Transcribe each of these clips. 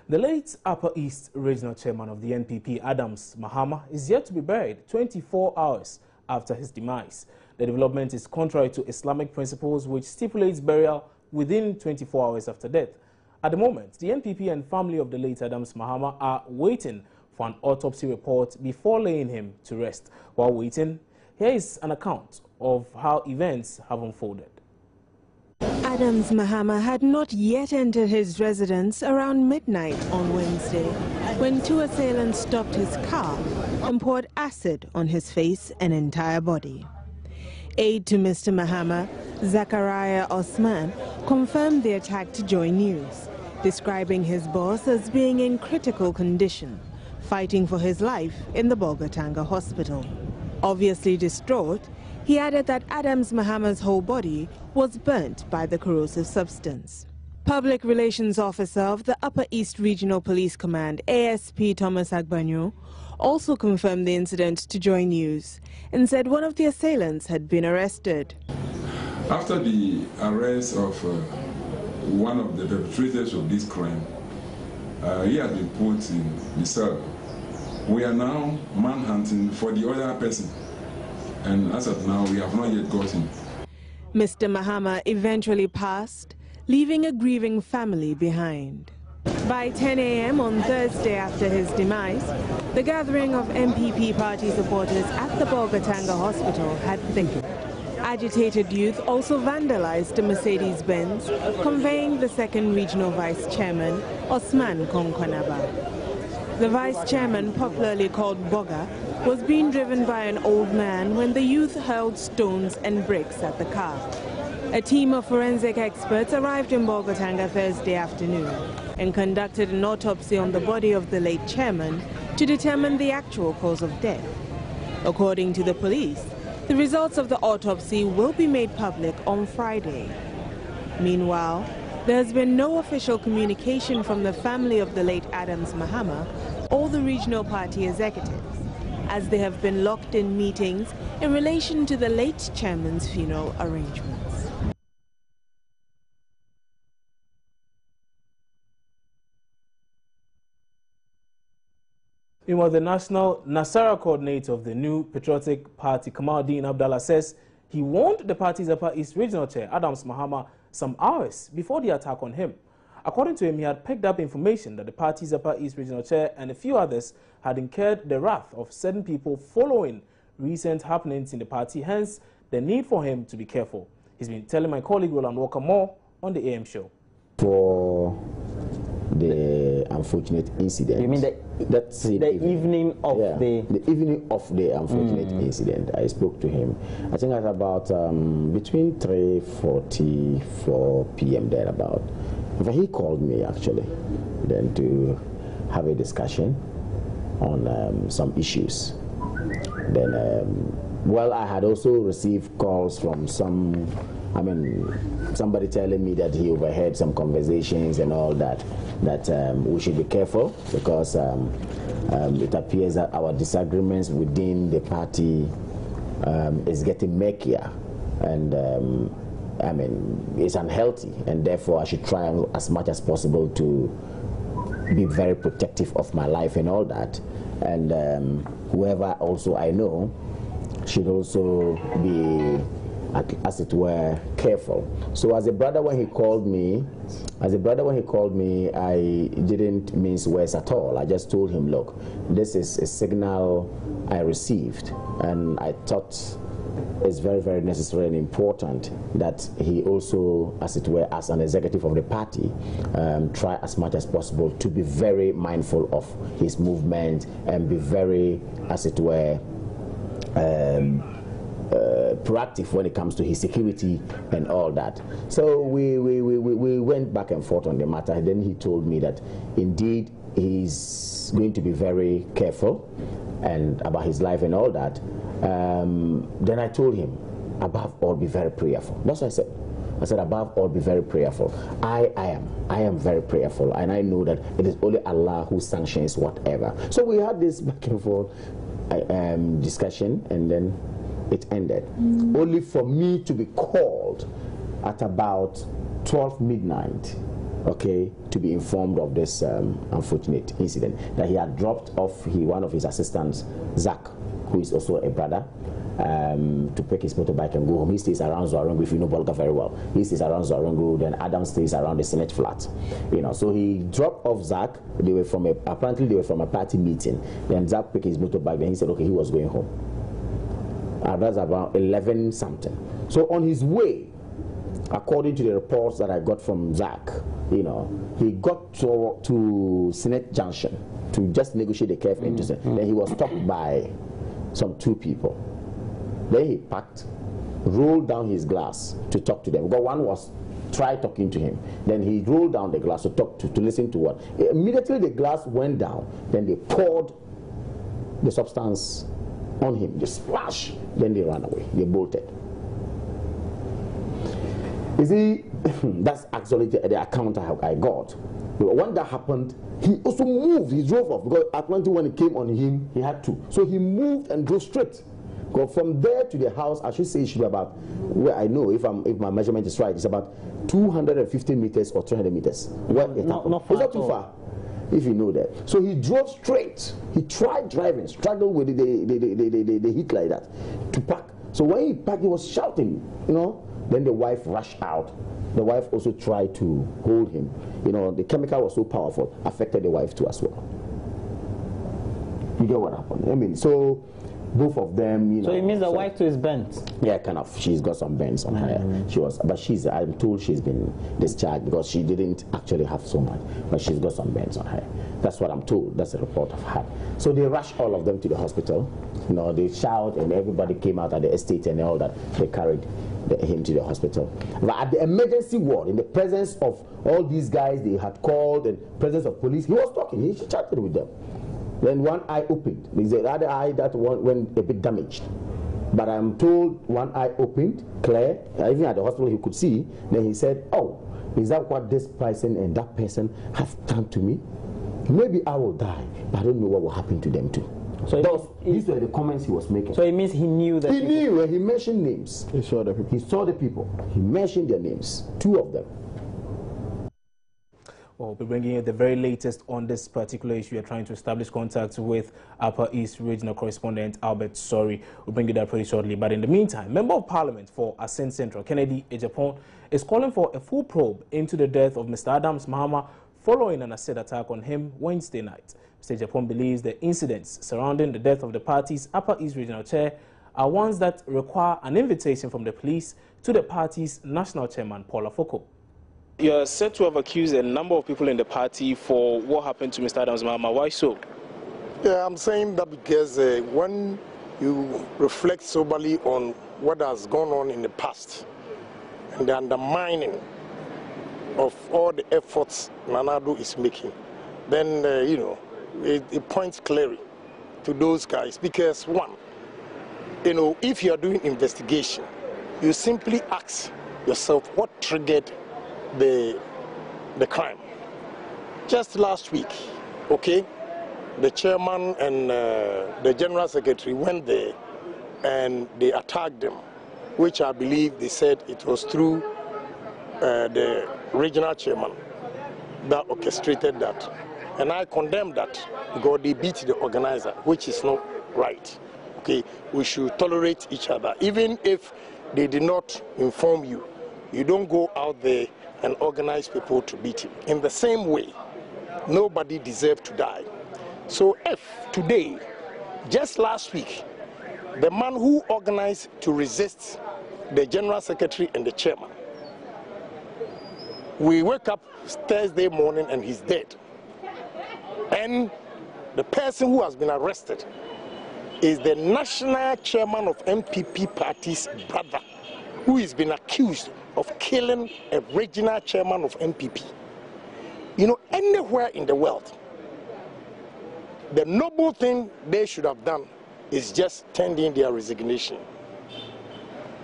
The late Upper East Regional Chairman of the NPP, Adams Mahama, is yet to be buried 24 hours after his demise. The development is contrary to Islamic principles, which stipulates burial within 24 hours after death. At the moment, the NPP and family of the late Adams Mahama are waiting for an autopsy report before laying him to rest. While waiting, here is an account of how events have unfolded. Adams Mahama had not yet entered his residence around midnight on Wednesday when two assailants stopped his car and poured acid on his face and entire body. Aide to Mr. Mahama, Zachariah Osman, confirmed the attack to Joy News, describing his boss as being in critical condition, fighting for his life in the Bolgatanga hospital. Obviously distraught, he added that Adams Mahama's whole body was burnt by the corrosive substance. Public Relations Officer of the Upper East Regional Police Command, ASP Thomas Agbanyo, also confirmed the incident to Joy News and said one of the assailants had been arrested. After the arrest of one of the perpetrators of this crime, he has been put in the cell. We are now manhunting for the other person, and as of now, we have not yet got him. Mr. Mahama eventually passed, leaving a grieving family behind. By 10 a.m. on Thursday after his demise, the gathering of NPP party supporters at the Bolgatanga hospital had thickened. Agitated youth also vandalized a Mercedes-Benz, conveying the second regional vice chairman, Osman Konkwanaba. The vice chairman, popularly called Boga, was being driven by an old man when the youth hurled stones and bricks at the car. A team of forensic experts arrived in Bolgatanga Thursday afternoon and conducted an autopsy on the body of the late chairman to determine the actual cause of death. According to the police, the results of the autopsy will be made public on Friday. Meanwhile, there has been no official communication from the family of the late Adams Mahama or the regional party executives, as they have been locked in meetings in relation to the late chairman's funeral arrangements. Meanwhile, the National Nasara coordinator of the new Patriotic Party, Kamaldeen Abdallah, says he warned the party's Upper East Regional Chair, Adams Mahama, some hours before the attack on him. According to him, he had picked up information that the party's Upper East Regional Chair and a few others had incurred the wrath of certain people following recent happenings in the party, hence the need for him to be careful. He's been telling my colleague Roland Walker more on the AM show. For the unfortunate incident. You mean the evening of the evening of the unfortunate incident? I spoke to him. I think at about between 3:44 p.m. thereabout. He called me actually, then to have a discussion on some issues. Then, well, I had also received calls from somebody telling me that he overheard some conversations and all that we should be careful because it appears that our disagreements within the party is getting murkier and it's unhealthy, and therefore I should try as much as possible to be very protective of my life and all that, and whoever also I know should also be, as it were, careful. So as a brother when he called me, I didn't mince words at all. I just told him, look, this is a signal I received, and I thought it's very, very necessary and important that he also, as it were, as an executive of the party, try as much as possible to be very mindful of his movement and be very, as it were, proactive when it comes to his security and all that. So we went back and forth on the matter. Then he told me that indeed he's going to be very careful and about his life and all that. Then I told him, above all, be very prayerful. That's what I said. I said, above all, be very prayerful. I am very prayerful, and I know that it is only Allah who sanctions whatever. So we had this back and forth discussion, and then it ended. Only for me to be called at about 12 midnight okay, to be informed of this unfortunate incident, that he had dropped off one of his assistants, Zach, who is also a brother, to pick his motorbike and go home. He stays around Zoarango, if you know Bolga very well. He stays around Zoarango, then Adam stays around the Senate flat. You know, so he dropped off Zach. Apparently they were from a party meeting. Then Zach picked his motorbike, then he said, okay, he was going home. That's about 11 something. So on his way, according to the reports that I got from Zach, you know, he got to Senate Junction to just negotiate the care for interest. Then he was stopped by some 2 people. Then he packed, rolled down his glass to talk to them. Because one was try talking to him. Then he rolled down the glass to talk to listen to what. Immediately the glass went down. Then they poured the substance on him. They splash. Then they ran away. They bolted. You see, that's actually the account I got. When that happened, he also moved. He drove off because apparently when it came on him, he had to. So he moved and drove straight. Go from there to the house. I should say it should be about, where I know if my measurement is right, it's about 250 meters or 300 meters. Not far. It's not too far, if you know that. So he drove straight. He tried driving, struggled with the heat like that to park. So when he parked, he was shouting, you know. Then the wife rushed out. The wife also tried to hold him. You know, the chemical was so powerful, affected the wife too as well. You get what happened? I mean, so both of them, you know. So it means the wife too is bent? Yeah, kind of. She's got some bends on her. But I'm told she's been discharged because she didn't actually have so much. But she's got some bends on her. That's what I'm told. That's the report I've had. So they rushed all of them to the hospital. You know, they shout and everybody came out at the estate and all that. They carried him to the hospital. But at the emergency ward, in the presence of all these guys they had called and presence of police, he was talking. He chatted with them. Then one eye opened. The other eye that one went a bit damaged. But I'm told one eye opened, clear. Even at the hospital he could see. Then he said, oh, is that what this person and that person have done to me? Maybe I will die, but I don't know what will happen to them too. So these were the comments he was making. So it means he knew that. He knew when he mentioned names. He saw the people. He saw the people. He mentioned their names. 2 of them. We'll be bringing you the very latest on this particular issue. We're trying to establish contact with Upper East Regional Correspondent Albert Sorry. We'll bring you that pretty shortly. But in the meantime, Member of Parliament for Asen Central, Kennedy Ejapon, is calling for a full probe into the death of Mr. Adams Mahama following an acid attack on him Wednesday night. Mr. Ejapon believes the incidents surrounding the death of the party's Upper East Regional Chair are ones that require an invitation from the police to the party's national chairman, Paul Afoko. You're said to have accused a number of people in the party for what happened to Mr. Adams Mahama. Why so? Yeah, I'm saying that because when you reflect soberly on what has gone on in the past and the undermining of all the efforts Nanado is making, then, you know, it points clearly to those guys. Because one, you know, if you are doing investigation, you simply ask yourself what triggered the crime. Just last week, okay, the chairman and the general secretary went there and they attacked them, which I believe they said it was through the regional chairman that orchestrated that. And I condemn that because they beat the organizer, which is not right. Okay, we should tolerate each other. Even if they did not inform you, you don't go out there and organize people to beat him. In the same way, nobody deserved to die. So if today, just last week, the man who organized to resist the general secretary and the chairman, we wake up Thursday morning and he's dead. And the person who has been arrested is the national chairman of NPP party's brother, who has been accused of killing a regional chairman of NPP. You know, anywhere in the world, the noble thing they should have done is just tender in their resignation.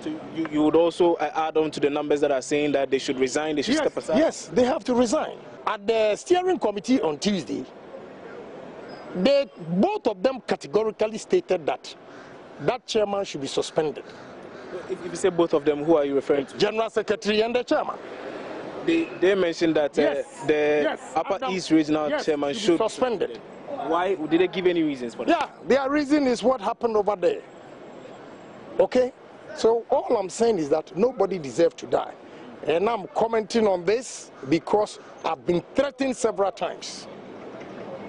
So you would also add on to the numbers that are saying that they should resign, they should step aside? Yes, they have to resign. At the steering committee on Tuesday, both of them categorically stated that that chairman should be suspended. If you say both of them, who are you referring to? General secretary and the chairman. They mentioned that the Upper East Regional Chairman should be suspended. Why? Did they give any reasons for that? Yeah, their reason is what happened over there. Okay? So all I'm saying is that nobody deserves to die. And I'm commenting on this because I've been threatened several times.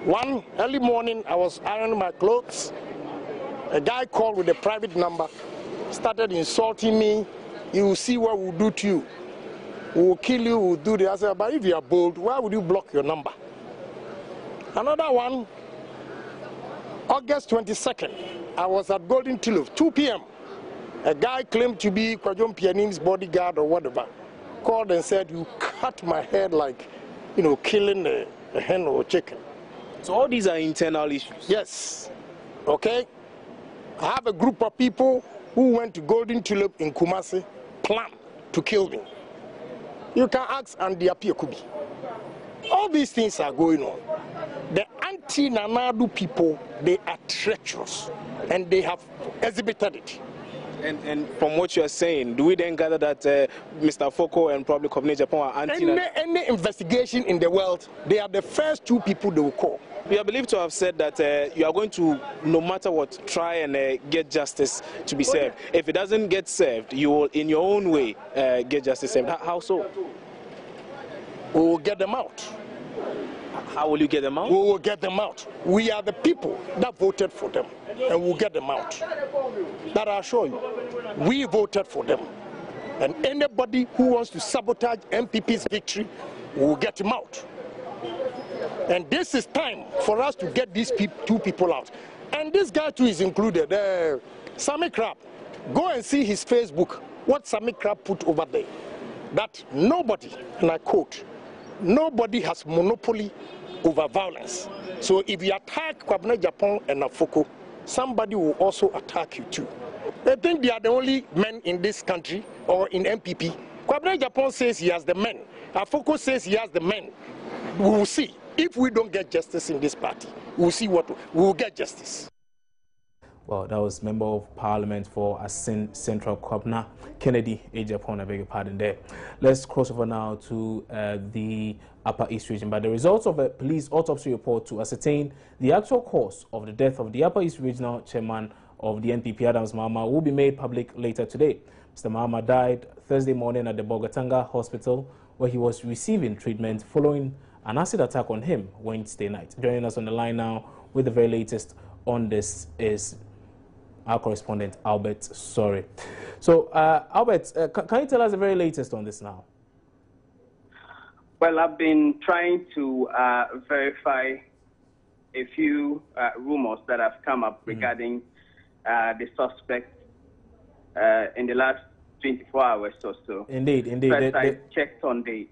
One early morning, I was ironing my clothes. A guy called with a private number, started insulting me. You will see what we'll do to you. We will kill you, we'll do the other. But if you are bold, why would you block your number? Another one, August 22nd, I was at Golden Tulip, 2 p.m. A guy claimed to be Kwajom Pianim's bodyguard or whatever, called and said, you cut my head like, you know, killing a hen or a chicken. So all these are internal issues? Yes. Okay? I have a group of people who went to Golden Tulip in Kumasi, plan to kill me. You can ask Andy Apiekubi. All these things are going on. The anti-Nanadu people, they are treacherous, and they have exhibited it. And from what you are saying, do we then gather that Mr. Foko and probably Company Japan are anti-Nanadu? Any investigation in the world, they are the first two people they will call. You are believed to have said that you are going to, no matter what, try and get justice to be served. If it doesn't get served, you will, in your own way, get justice served. How so? We will get them out. How will you get them out? We will get them out. We are the people that voted for them, and we'll get them out. That I assure you. We voted for them. And anybody who wants to sabotage NPP's victory, we'll get him out. And this is time for us to get these two people out. And this guy too is included. Sammy Crab. Go and see his Facebook. What Sammy Crab put over there. That nobody, and I quote, nobody has monopoly over violence. So if you attack Kwabena Japan and Afoko, somebody will also attack you too. They think they are the only men in this country or in NPP. Kwabena Japan says he has the men. Afoko says he has the men. We will see. If we don't get justice in this party, we'll see what we will get justice. Well, that was Member of Parliament for Asin Central Kwabena Kennedy Ejapon, I beg your pardon there. Let's cross over now to the Upper East region. But the results of a police autopsy report to ascertain the actual cause of the death of the Upper East Regional Chairman of the NPP, Adams Mahama, will be made public later today. Mr. Mahama died Thursday morning at the Bogatanga Hospital, where he was receiving treatment following an acid attack on him Wednesday night. Joining us on the line now with the very latest on this is our correspondent, Albert. Sorry. So, Albert, can you tell us the very latest on this now? Well, I've been trying to verify a few rumors that have come up regarding the suspect in the last 24 hours or so. Indeed. First, I checked on the...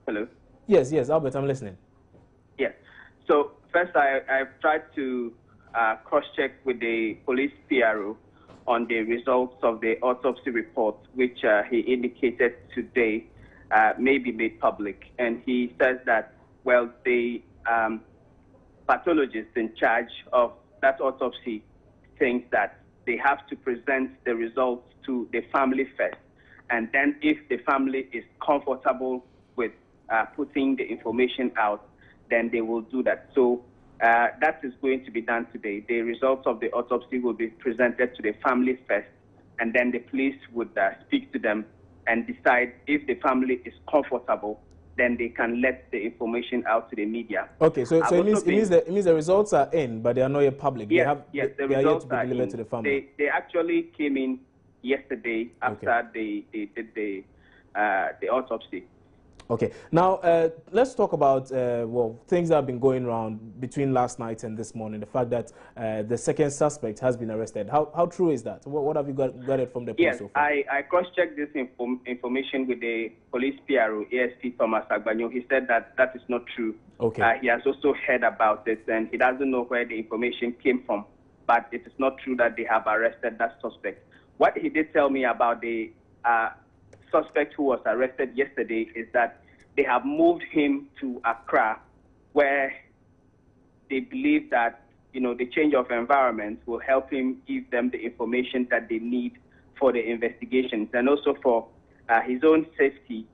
Hello? Yes, Albert, I'm listening. Yes. So, first, I've tried to cross-check with the police PRO on the results of the autopsy report, which he indicated today may be made public. And he says that, well, the pathologist in charge of that autopsy thinks that they have to present the results to the family first. And then if the family is comfortable with putting the information out, then they will do that. So that is going to be done today. The results of the autopsy will be presented to the family first, and then the police would speak to them and decide if the family is comfortable, then they can let the information out to the media. Okay, so it means the results are in, but they are not yet public. Yes, the results are yet to be delivered to the family. They actually came in yesterday after they did the autopsy. Okay. Now, let's talk about, things that have been going around between last night and this morning. The fact that the second suspect has been arrested. How true is that? What have you got it from the police so far? Yes, I cross-checked this information with the police PRO, ASP Thomas Agbanyo. He said that is not true. Okay. He has also heard about it, and he doesn't know where the information came from. But it is not true that they have arrested that suspect. What he did tell me about the suspect who was arrested yesterday is that they have moved him to Accra, where they believe that, the change of environment will help him give them the information that they need for the investigations, and also for his own safety.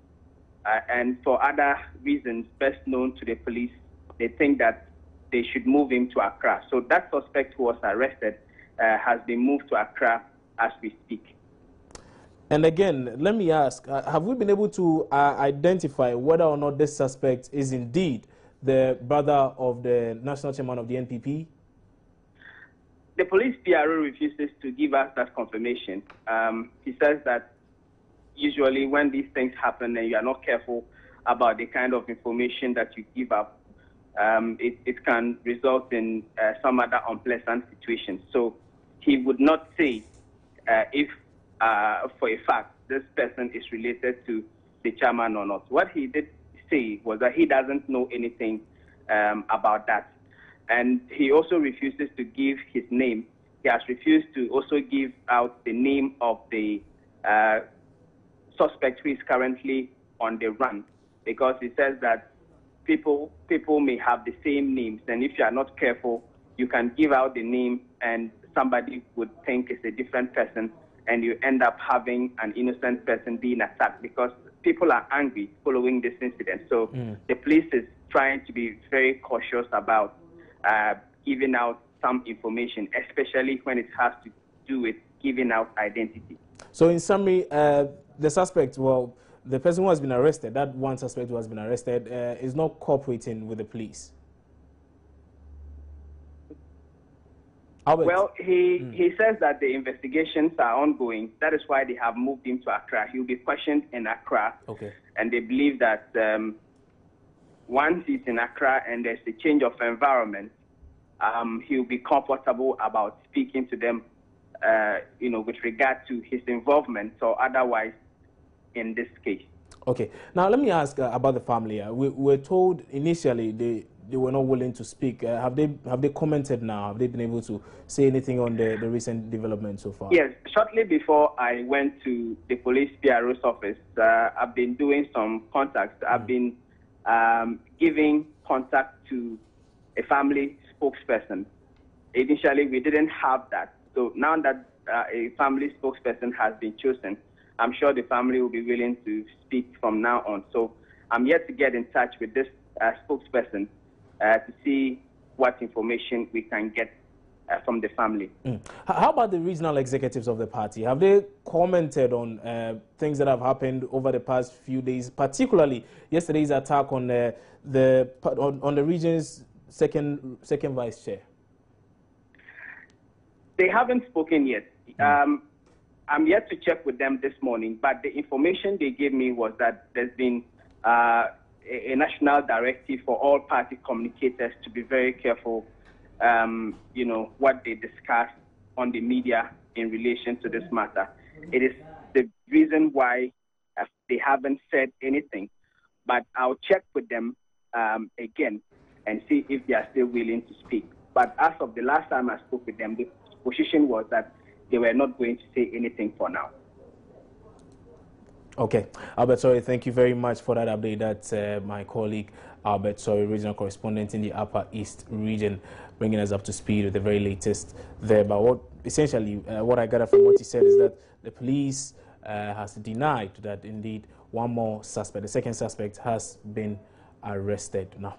and for other reasons best known to the police, they think that they should move him to Accra. So that suspect who was arrested has been moved to Accra as we speak. And again, let me ask, have we been able to identify whether or not this suspect is indeed the brother of the national chairman of the NPP? The police PRO refuses to give us that confirmation. He says that usually when these things happen and you are not careful about the kind of information that you give up, it can result in some other unpleasant situations. So he would not say if for a fact this person is related to the chairman or not. What he did say was that he doesn't know anything about that. And he also refuses to give his name. He has refused to also give out the name of the suspect who is currently on the run, because he says that people may have the same names, and if you are not careful, you can give out the name and somebody would think it's a different person, and you end up having an innocent person being attacked because people are angry following this incident. So the police is trying to be very cautious about giving out some information, especially when it has to do with giving out identity. So in summary, the suspect, well, the person who has been arrested, that one suspect who has been arrested, is not cooperating with the police. Albert. Well, he says that the investigations are ongoing. That is why they have moved him to Accra. He will be questioned in Accra. Okay. And they believe that once he's in Accra and there's a change of environment, he'll be comfortable about speaking to them, with regard to his involvement or otherwise in this case. Okay. Now, let me ask about the family. We were told initially they were not willing to speak. Have they commented now? Have they been able to say anything on the recent development so far? Yes. Shortly before I went to the police PRO's office, I've been doing some contacts. I've been giving contact to a family spokesperson. Initially, we didn't have that. So now that a family spokesperson has been chosen, I'm sure the family will be willing to speak from now on. So I'm yet to get in touch with this spokesperson to see what information we can get from the family. How about the regional executives of the party? Have they commented on things that have happened over the past few days, particularly yesterday's attack on the region's second vice chair? They haven't spoken yet. I'm yet to check with them this morning, but the information they gave me was that there's been a national directive for all party communicators to be very careful, what they discuss on the media in relation to this matter. It is the reason why they haven't said anything, but I'll check with them again and see if they are still willing to speak. But as of the last time I spoke with them, the position was that they were not going to say anything for now. Okay. Albert Sorry, thank you very much for that update. That's my colleague, Albert Sorry, regional correspondent in the Upper East region, bringing us up to speed with the very latest there. But what I gather from what he said is that the police has denied that indeed one more suspect, the second suspect, has been arrested now.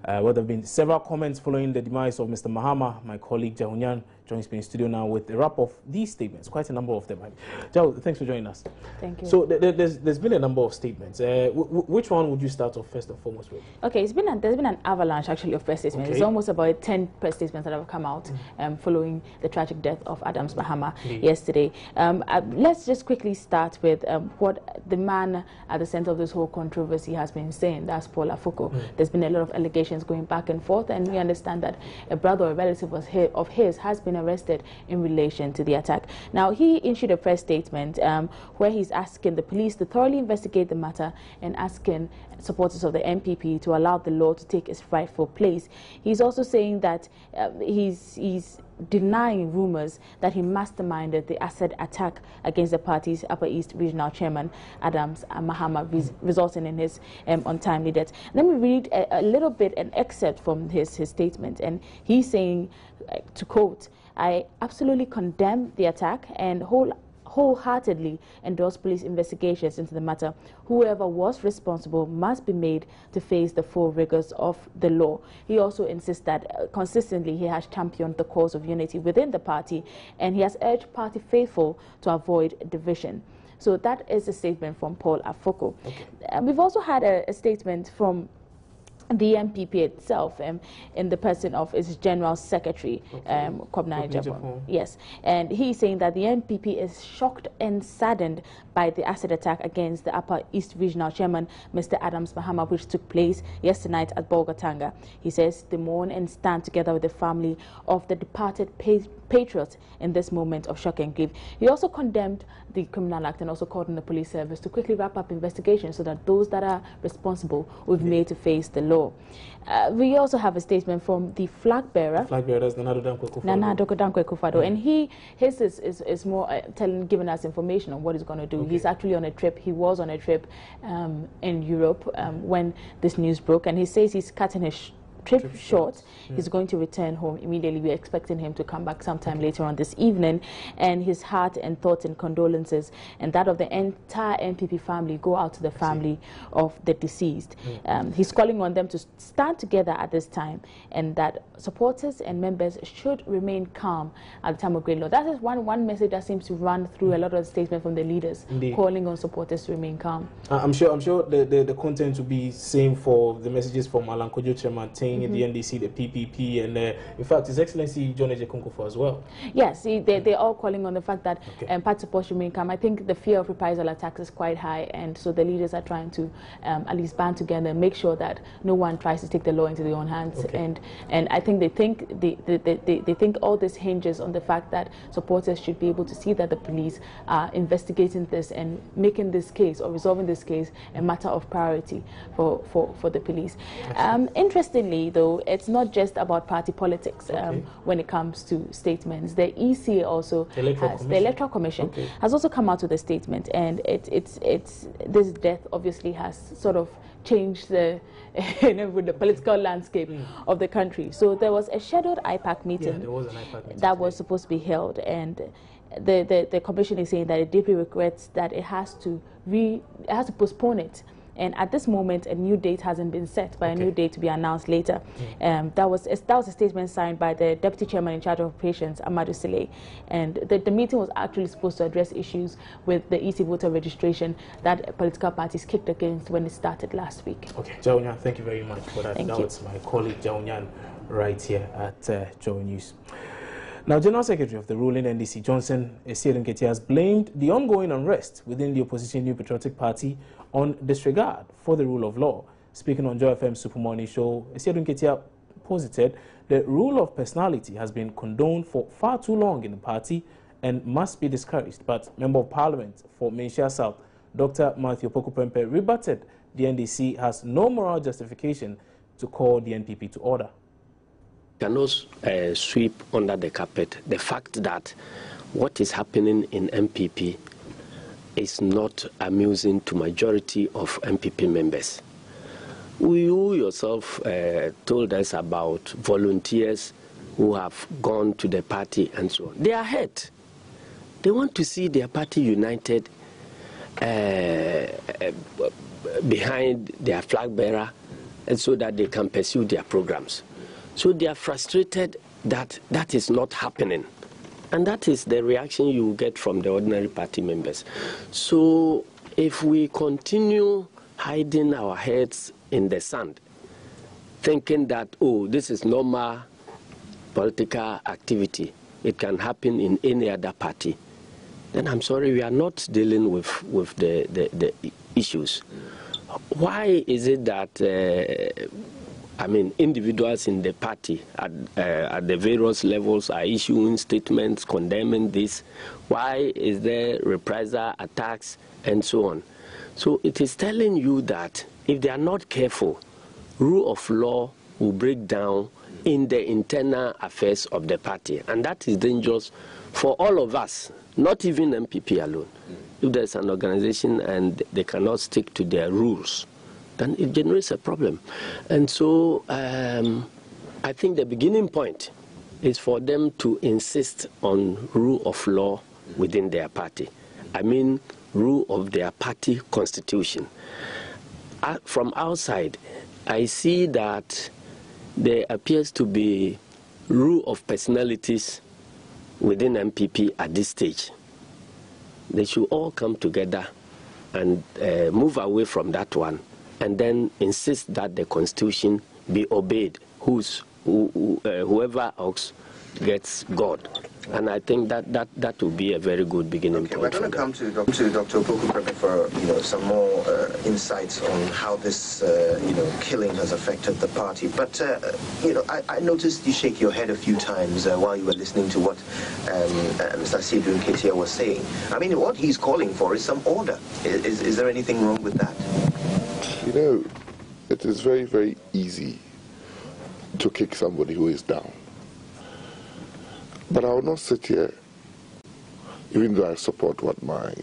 There have been several comments following the demise of Mr. Mahama. My colleague Jahunyan joins me in studio now with a wrap of these statements, quite a number of them. Jao, thanks for joining us. Thank you. So there's been a number of statements. Which one would you start off first and foremost with? Okay, there's been an avalanche actually of press statements. Okay. It's almost about 10 press statements that have come out following the tragic death of Adams Mahama yesterday. Let's just quickly start with what the man at the center of this whole controversy has been saying. That's Paul Afoko. There's been a lot of allegations going back and forth, and we understand that a brother or a relative of his has been arrested in relation to the attack. Now, he issued a press statement where he's asking the police to thoroughly investigate the matter and asking supporters of the NPP to allow the law to take its rightful place. He's also saying that he's denying rumors that he masterminded the acid attack against the party's Upper East Regional Chairman, Adams Mahama, resulting in his untimely death. Let me read a little bit, an excerpt from his statement. And he's saying, to quote, "I absolutely condemn the attack and wholeheartedly endorse police investigations into the matter. Whoever was responsible must be made to face the full rigors of the law. He also insists that consistently he has championed the cause of unity within the party, and he has urged party faithful to avoid division. So that is a statement from Paul Afoko. Okay. We've also had a statement from the NPP itself, in the person of its General Secretary, Kobna Ejapon. Yes, and he's saying that the NPP is shocked and saddened by the acid attack against the Upper East Regional Chairman, Mr. Adams Mahama, which took place yesterday night at Bolgatanga. He says they mourn and stand together with the family of the departed patriot in this moment of shock and grief. He also condemned the criminal act and also called on the police service to quickly wrap up investigations so that those that are responsible will be made to face the law. We also have a statement from the flag bearer. Flag bearer is Nana Dankwe Kufado, and his is more giving us information on what he's going to do. Okay. He's actually on a trip. He was on a trip in Europe when this news broke, and he says he's cutting his trip short. He's going to return home immediately. We're expecting him to come back sometime later on this evening, and his heart and thoughts and condolences and that of the entire NPP family go out to the family of the deceased. He's calling on them to stand together at this time, and that supporters and members should remain calm at the time of great loss. That is one message that seems to run through a lot of statements from the leaders. Indeed. Calling on supporters to remain calm. I'm sure the content will be same for the messages from Alan Kojo Chairman, the NDC, the PPP, and in fact, His Excellency John Ejekunkofor as well. Yes, they're all calling on the fact that party support should remain calm. I think the fear of reprisal attacks is quite high, and so the leaders are trying to at least band together and make sure that no one tries to take the law into their own hands. And I think they think all this hinges on the fact that supporters should be able to see that the police are investigating this and making this case or resolving this case a matter of priority for the police. Interestingly, though, it's not just about party politics when it comes to statements. The EC also the Electoral Commission has also come out with a statement, and this death obviously has sort of changed the with the political landscape of the country. So there was a scheduled IPAC meeting, that was supposed to be held, and the commission is saying that it deeply regrets that it has to postpone it. And at this moment, a new date hasn't been set, but a new date to be announced later. That was a statement signed by the Deputy Chairman in charge of operations, Amadou Sile. And the meeting was actually supposed to address issues with the EC voter registration that political parties kicked against when it started last week. Okay, Jaunyan, thank you very much for that. That was my colleague Jaunyan right here at Joe News. Now, General Secretary of the ruling NDC, Johnson Esiedun Ketia, has blamed the ongoing unrest within the opposition New Patriotic Party on disregard for the rule of law. Speaking on Joy FM Super Morning Show, Esiedun Ketia posited the rule of personality has been condoned for far too long in the party and must be discouraged. But Member of Parliament for Menchia South, Dr. Matthew Pokupempe, rebutted the NDC has no moral justification to call the NPP to order. Cannot sweep under the carpet the fact that what is happening in NPP is not amusing to majority of NPP members. You yourself told us about volunteers who have gone to the party and so on. They are hurt. They want to see their party united behind their flag bearer, and so that they can pursue their programs. So they are frustrated that that is not happening. And that is the reaction you get from the ordinary party members. So if we continue hiding our heads in the sand, thinking that, oh, this is normal political activity, it can happen in any other party, then I'm sorry, we are not dealing with the issues. Why is it that individuals in the party at the various levels are issuing statements condemning this? Why is there reprisal attacks and so on? So it is telling you that if they are not careful, rule of law will break down in the internal affairs of the party. And that is dangerous for all of us, not even NPP alone. If there's an organization and they cannot stick to their rules, then it generates a problem. And so I think the beginning point is for them to insist on rule of law within their party. I mean rule of their party constitution. From outside, I see that there appears to be rule of personalities within NPP at this stage. They should all come together and move away from that one, and then insist that the constitution be obeyed. Whoever else gets God. And I think that will be a very good beginning point. We're going to come to Dr. Opoku for some more insights on how this killing has affected the party. But I noticed you shake your head a few times while you were listening to what Mr. Sidru Nketia was saying. I mean, what he's calling for is some order. Is there anything wrong with that? You know, it is very, very easy to kick somebody who is down. But I will not sit here, even though I support what my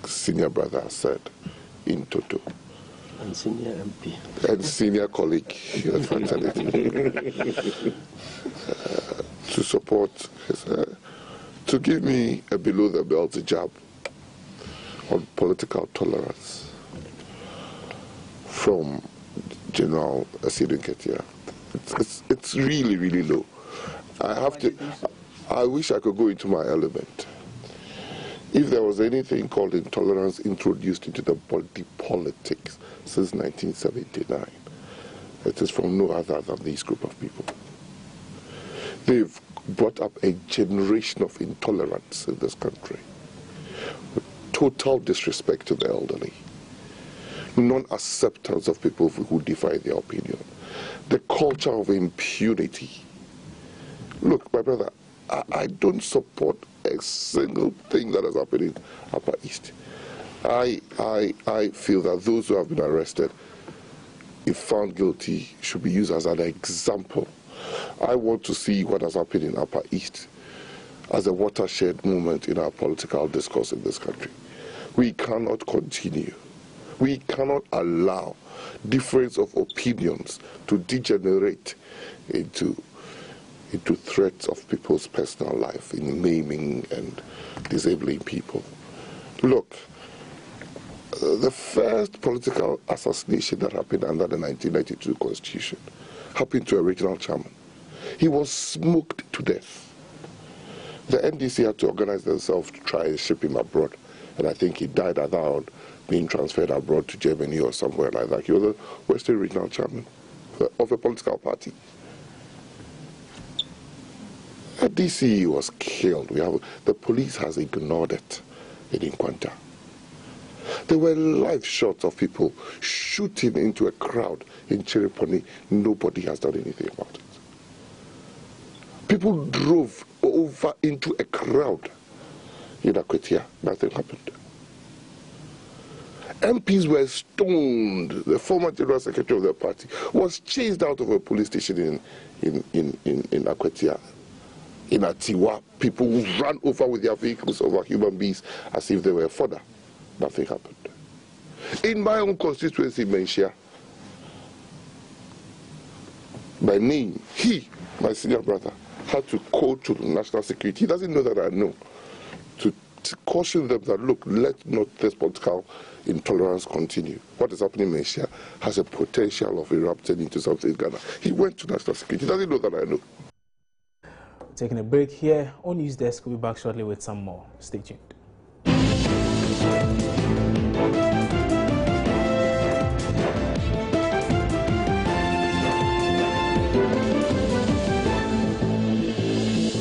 senior brother has said in toto. And senior MP. And senior colleague, to support his, to give me a below-the-belt jab on political tolerance from General Sidru Nketia. It's really, really low. I wish I could go into my element. If there was anything called intolerance introduced into the body politics since 1979, it is from no other than this group of people. They've brought up a generation of intolerance in this country, with total disrespect to the elderly, non-acceptance of people who defy their opinion, the culture of impunity. Look, my brother, I don't support a single thing that is happening in Upper East. I feel that those who have been arrested, if found guilty, should be used as an example. I want to see what has happened in Upper East as a watershed moment in our political discourse in this country. We cannot continue. We cannot allow difference of opinions to degenerate into threats of people's personal life, in maiming and disabling people. Look, the first political assassination that happened under the 1992 Constitution happened to a regional chairman. He was smoked to death. The NDC had to organize themselves to try and ship him abroad, and I think he died around being transferred abroad to Germany or somewhere like that. He was a Western regional chairman of a political party. A DCE was killed. The police has ignored it in Nkwanta. There were live shots of people shooting into a crowd in Chereponi. Nobody has done anything about it. People drove over into a crowd in Akwetia. Nothing happened. MPs were stoned. The former general secretary of the party was chased out of a police station in Akwetia. In Atiwa, people who ran over with their vehicles over human beings as if they were fodder. Nothing happened. In my own constituency, Menchia, by name, he, my senior brother, had to call to national security. He doesn't know that I know. To caution them that, look, let not this political intolerance continue. What is happening in Menchia has a potential of erupting into something in Ghana. He went to national security. He doesn't know that I know. Taking a break here on News Desk. We'll be back shortly with some more. Stay tuned.